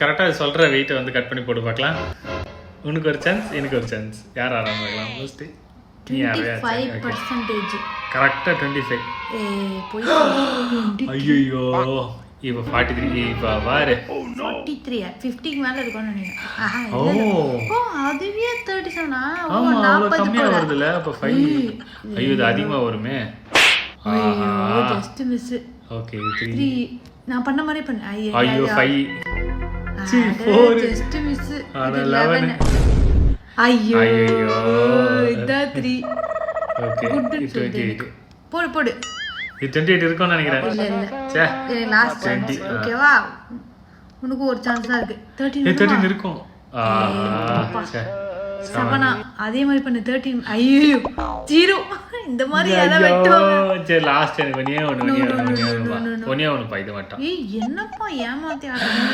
கரெக்டாக சொல்கிற வெயிட்டை வந்து கட் பண்ணி போட்டு பார்க்கலாம். உனக்கு ஒரு சான்ஸ், எனக்கு ஒரு சான்ஸ். யார் ஆறாம பார்க்கலாம் ஃபர்ஸ்ட். நீ யாரையா? 25%. கரெக்டாக 25. ஐயோ இப்போ 43. இப்போ பாரு 43. 50க்கு மேலே இருக்கும்னு நினைக்கிறேன். ஓ அதுவே 37. ஆமாம், அவ்வளோ கம்மியாக வருதுல்ல. அப்போ 5. ஐயோ இது அதிகமாக வருமே. Just miss. ஓகே 3. நான் பண்ண மாதிரி பண்ண. ஐயோ 5. Just miss. 11. ஐயோ இதான் 3. ஓகே 28. போடு போடு. இது 28 இருக்கும்னு நினைக்கிறேன். இல்ல லாஸ்ட் சான்ஸ். ஓகேவா, உனக்கு ஒரு சான்ஸ் தான் இருக்கு. 13 இருக்கும். 7. அதே மாதிரி பண்ணு. 13. ஐயோ 0. இந்த மாதிரி யாரா வெட்டுவாங்க. சரி லாஸ்ட் எனக்கு ஒண்ணே ஒண்ணு பா இது மட்டும். என்னப்பா ஏமாத்தி ஆடுறீங்க.